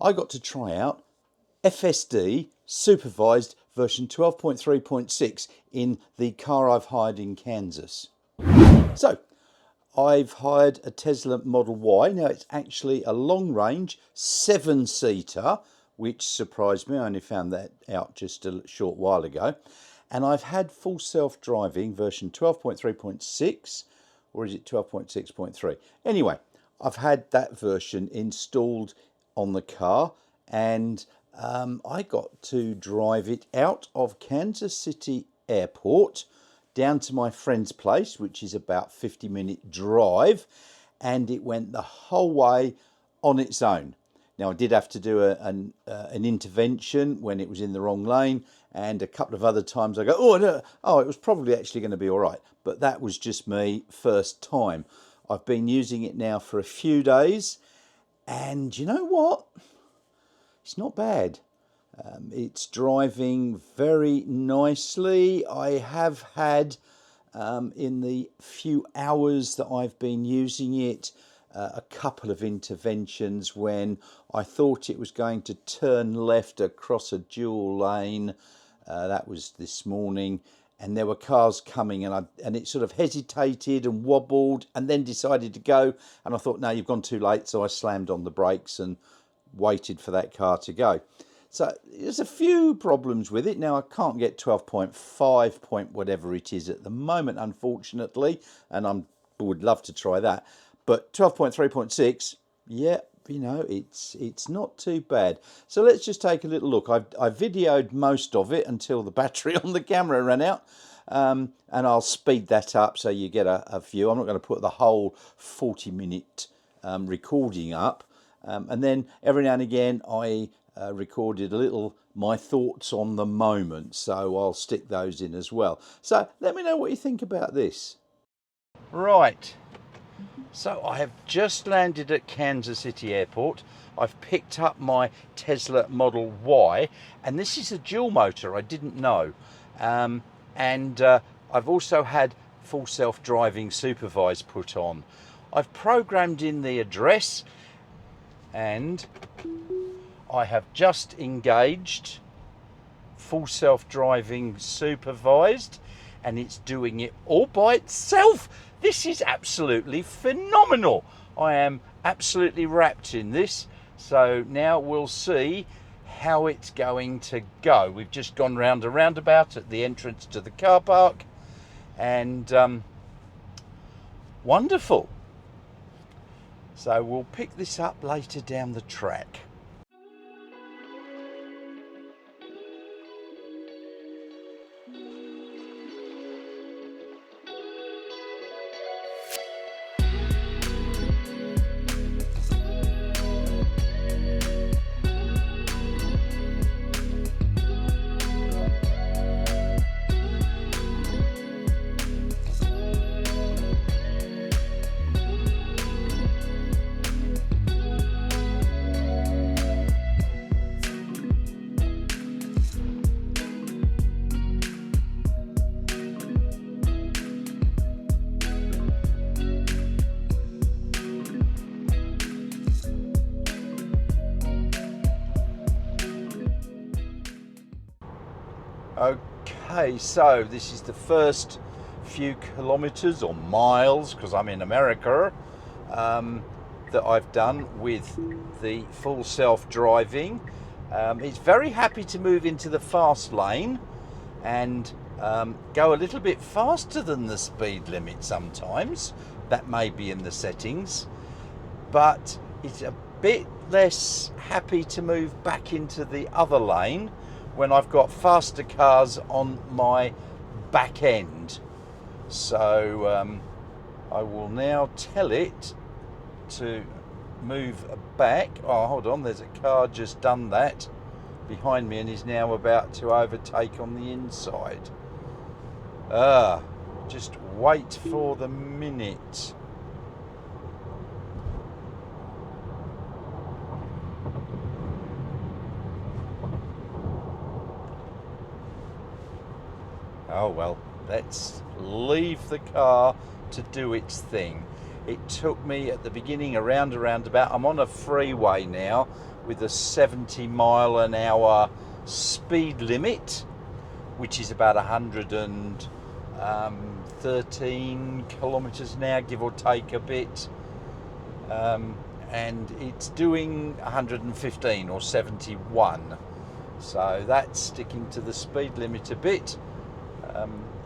I got to try out FSD supervised version 12.3.6 in the car I've hired in Kansas. So I've hired a Tesla Model Y. Now it's actually a long range 7-seater, which surprised me. I only found that out just a short while ago. And I've had full self-driving version 12.3.6, or is it 12.6.3? Anyway, I've had that version installed on the car, and I got to drive it out of Kansas City Airport down to my friend's place, which is about 50-minute drive, and it went the whole way on its own. Now, I did have to do an intervention when it was in the wrong lane, and a couple of other times I go, oh, no, oh, it was probably actually going to be all right. But that was just me first time. I've been using it now for a few days, and you know what? It's not bad. It's driving very nicely. I have had, in the few hours that I've been using it, a couple of interventions when I thought it was going to turn left across a dual lane. That was this morning, and there were cars coming, and it sort of hesitated and wobbled and then decided to go, and I thought, no, you've gone too late, so I slammed on the brakes and waited for that car to go. So there's a few problems with it. Now, I can't get 12.5 point whatever it is at the moment, unfortunately, and I would love to try that. But 12.3.6, yeah, you know, it's not too bad. So let's just take a little look. I videoed most of it until the battery on the camera ran out, and I'll speed that up so you get a view. I'm not going to put the whole 40-minute recording up. And then every now and again I recorded a little my thoughts on the moment, so I'll stick those in as well. So let me know what you think about this. Right, so I have just landed at Kansas City Airport. I've picked up my Tesla Model Y, and this is a dual motor, I didn't know. I've also had full self-driving supervised put on. I've programmed in the address, and I have just engaged full self-driving supervised, and it's doing it all by itself. This is absolutely phenomenal. I am absolutely wrapped in this. So now we'll see how it's going to go. We've just gone round a roundabout at the entrance to the car park, and wonderful. So we'll pick this up later down the track. Okay, so this is the first few kilometers or miles, because I'm in America, that I've done with the full self-driving. It's very happy to move into the fast lane and go a little bit faster than the speed limit sometimes. That may be in the settings, but it's a bit less happy to move back into the other lane when I've got faster cars on my back end. So I will now tell it to move back. Oh, hold on, there's a car just done that behind me and is now about to overtake on the inside. Just wait for the minute. Oh well, let's leave the car to do its thing. It took me at the beginning around a roundabout. I'm on a freeway now, with a 70-mile-an-hour speed limit, which is about 113 kilometres an hour, give or take a bit. And it's doing 115 or 71. So that's sticking to the speed limit a bit.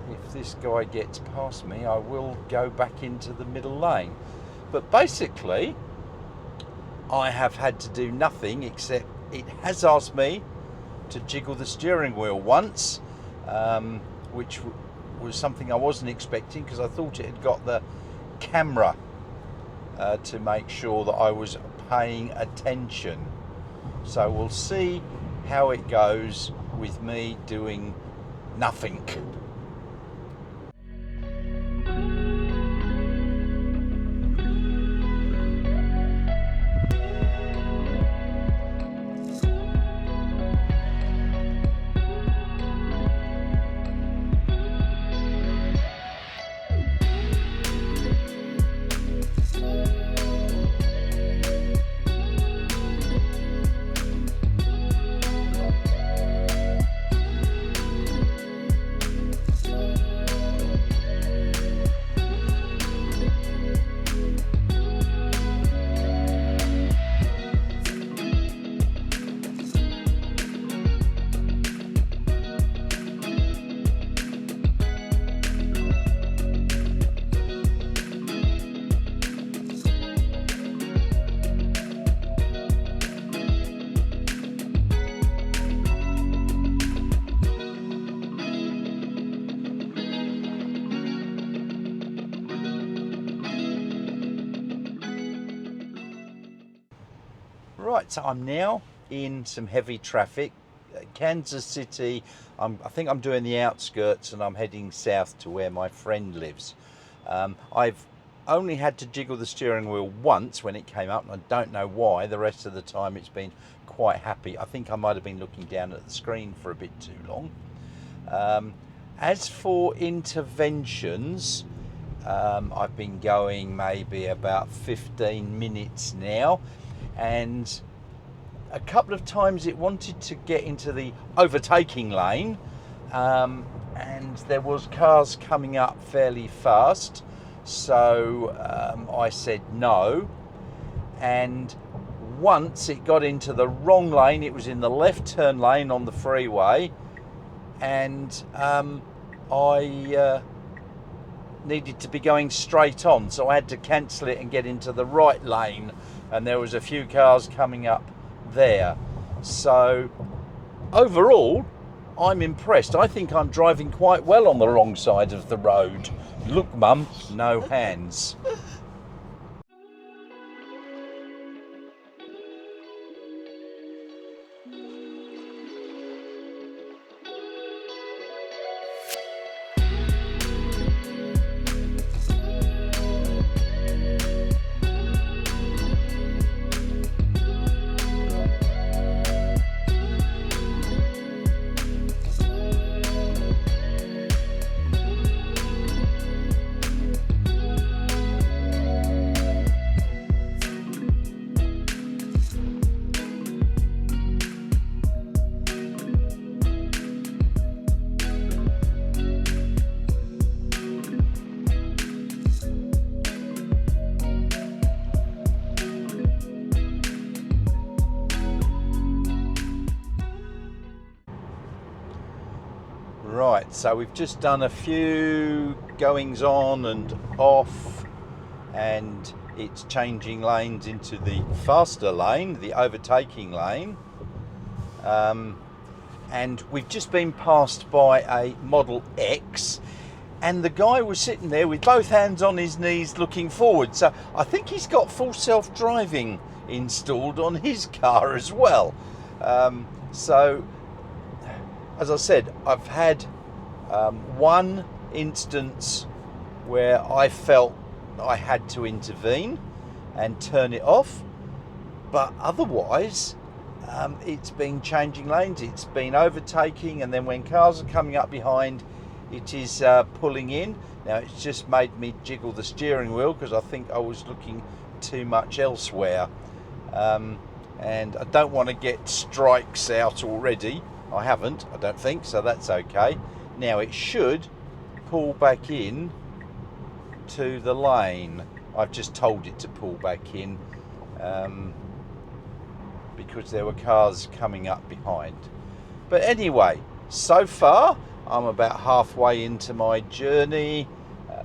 If this guy gets past me, I will go back into the middle lane. But basically, I have had to do nothing except it has asked me to jiggle the steering wheel once, which was something I wasn't expecting, because I thought it had got the camera to make sure that I was paying attention. So we'll see how it goes with me doing nothing. Right, so I'm now in some heavy traffic. Kansas City, I think I'm doing the outskirts and I'm heading south to where my friend lives. I've only had to jiggle the steering wheel once when it came up, and I don't know why. The rest of the time it's been quite happy. I think I might have been looking down at the screen for a bit too long. As for interventions, I've been going maybe about 15 minutes now, and a couple of times it wanted to get into the overtaking lane, and there was cars coming up fairly fast, so I said no. And once it got into the wrong lane, it was in the left turn lane on the freeway, and I needed to be going straight on, so I had to cancel it and get into the right lane, and there was a few cars coming up there. So overall, I'm impressed. I think I'm driving quite well on the wrong side of the road. Look, Mum, no hands. Right, so we've just done a few goings on and off, and it's changing lanes into the faster lane, the overtaking lane, and we've just been passed by a Model X, and the guy was sitting there with both hands on his knees looking forward. So I think he's got full self-driving installed on his car as well. So as I said, I've had one instance where I felt I had to intervene and turn it off, but otherwise it's been changing lanes, it's been overtaking, and then when cars are coming up behind, it is pulling in. Now it's just made me jiggle the steering wheel because I think I was looking too much elsewhere. and I don't want to get strikes out already. I haven't, I don't think, so that's okay. Now it should pull back in to the lane. I've just told it to pull back in because there were cars coming up behind. But anyway, so far I'm about halfway into my journey,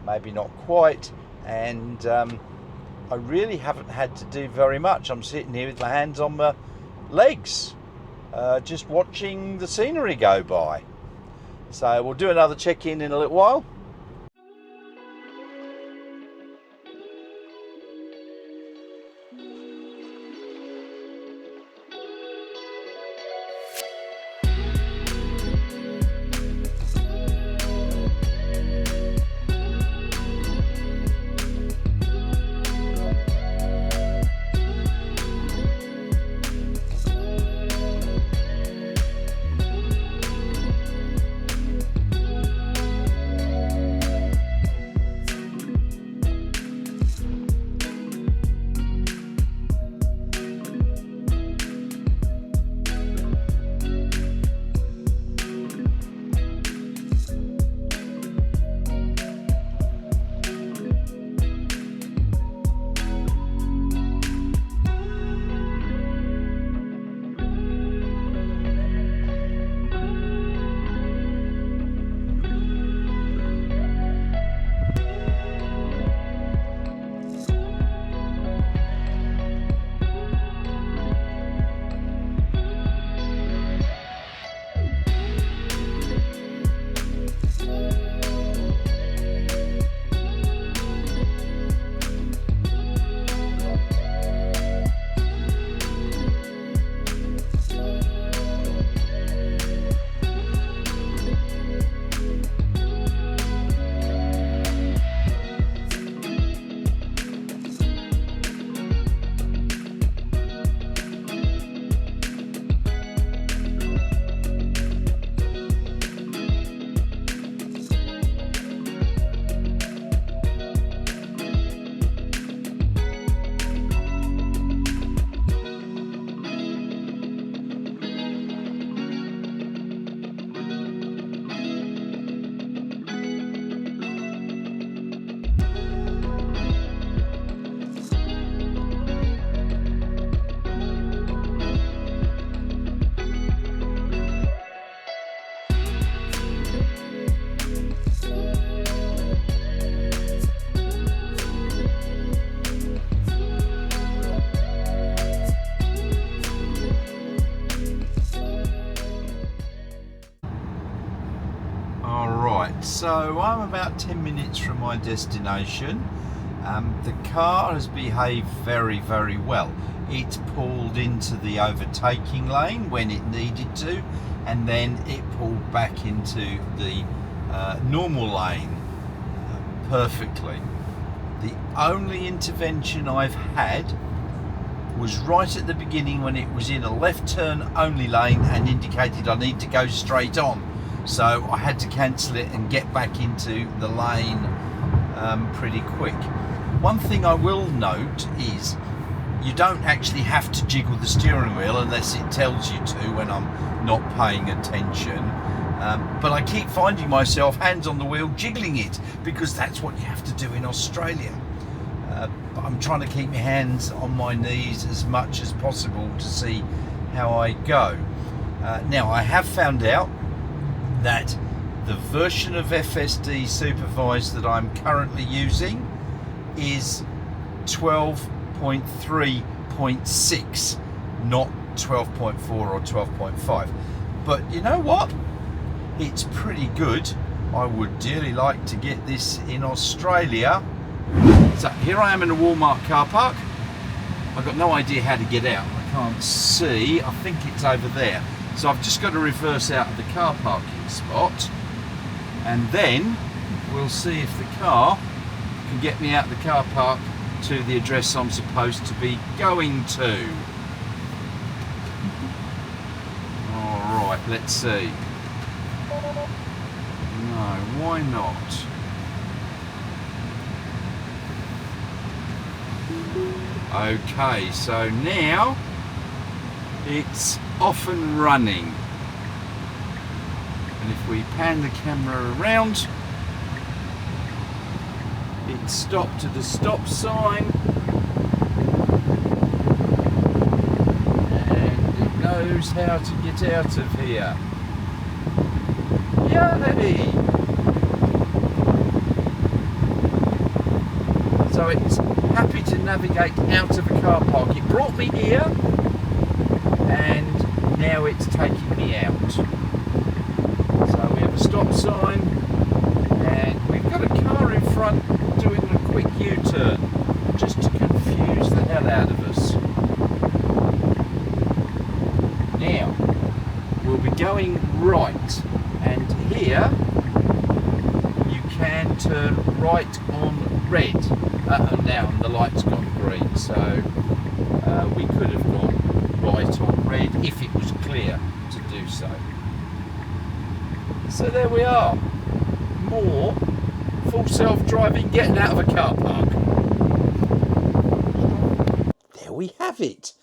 maybe not quite, and I really haven't had to do very much. I'm sitting here with my hands on my legs, just watching the scenery go by. So we'll do another check-in in a little while. So I'm about 10 minutes from my destination. The car has behaved very, very well. It pulled into the overtaking lane when it needed to, and then it pulled back into the normal lane perfectly. The only intervention I've had was right at the beginning when it was in a left turn only lane and indicated I need to go straight on. So I had to cancel it and get back into the lane pretty quick. One thing I will note is you don't actually have to jiggle the steering wheel unless it tells you to when I'm not paying attention. But I keep finding myself hands on the wheel jiggling it because that's what you have to do in Australia. But I'm trying to keep my hands on my knees as much as possible to see how I go. Now I have found out that the version of FSD supervised that I'm currently using is 12.3.6, not 12.4 or 12.5. But you know what? It's pretty good. I would dearly like to get this in Australia. So here I am in a Walmart car park. I've got no idea how to get out. I can't see. I think it's over there. So I've just got to reverse out of the car parking spot, and then we'll see if the car can get me out of the car park to the address I'm supposed to be going to. Alright, let's see. No, why not? Okay, so now It's off and running. And if we pan the camera around, it stopped at the stop sign. And it knows how to get out of here. Yay! So it's happy to navigate out of a car park. It brought me here and now it's taking me out. So we have a stop sign and we've got a car in front doing a quick U-turn just to confuse the hell out of us. Now we'll be going right, and here you can turn right on red. Now the light's gone green, so we could have gone right on red if it was clear to do so. So there we are. More full self-driving getting out of a car park. There we have it.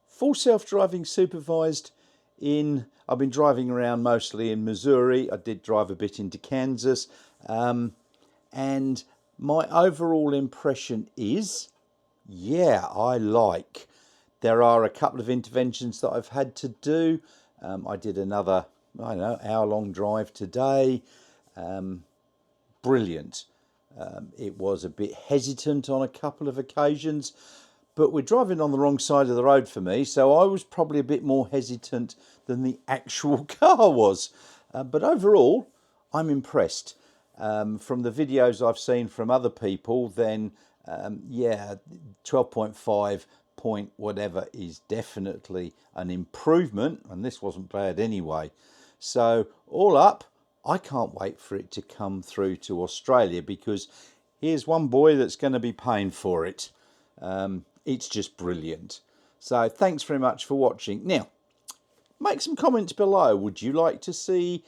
Full self-driving supervised in, I've been driving around mostly in Missouri. I did drive a bit into Kansas. And my overall impression is, yeah, I like. There are a couple of interventions that I've had to do. I did another, I don't know, hour-long drive today. Brilliant. It was a bit hesitant on a couple of occasions, but we're driving on the wrong side of the road for me, so I was probably a bit more hesitant than the actual car was. But overall, I'm impressed. From the videos I've seen from other people, then yeah, 12.5 point whatever is definitely an improvement, and this wasn't bad anyway. So all up, I can't wait for it to come through to Australia, because here's one boy that's going to be paying for it. It's just brilliant. So thanks very much for watching. Now, make some comments below. Would you like to see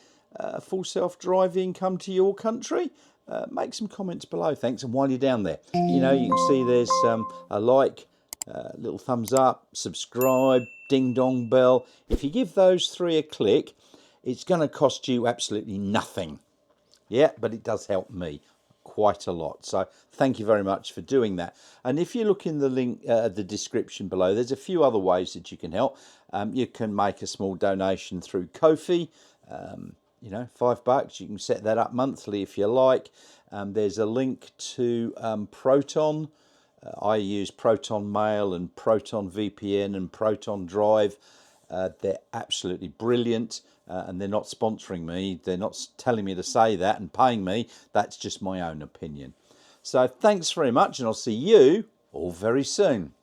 full self-driving come to your country? Make some comments below, thanks. And while you're down there, you know, you can see there's a like, little thumbs up, subscribe, ding dong bell. If you give those 3 a click, it's going to cost you absolutely nothing. Yeah, but it does help me quite a lot. So thank you very much for doing that. And if you look in the link, the description below, there's a few other ways that you can help. You can make a small donation through Ko-fi. You know, $5. You can set that up monthly if you like. There's a link to Proton. I use Proton Mail and Proton VPN and Proton Drive. They're absolutely brilliant, and they're not sponsoring me. They're not telling me to say that and paying me. That's just my own opinion. So thanks very much, and I'll see you all very soon.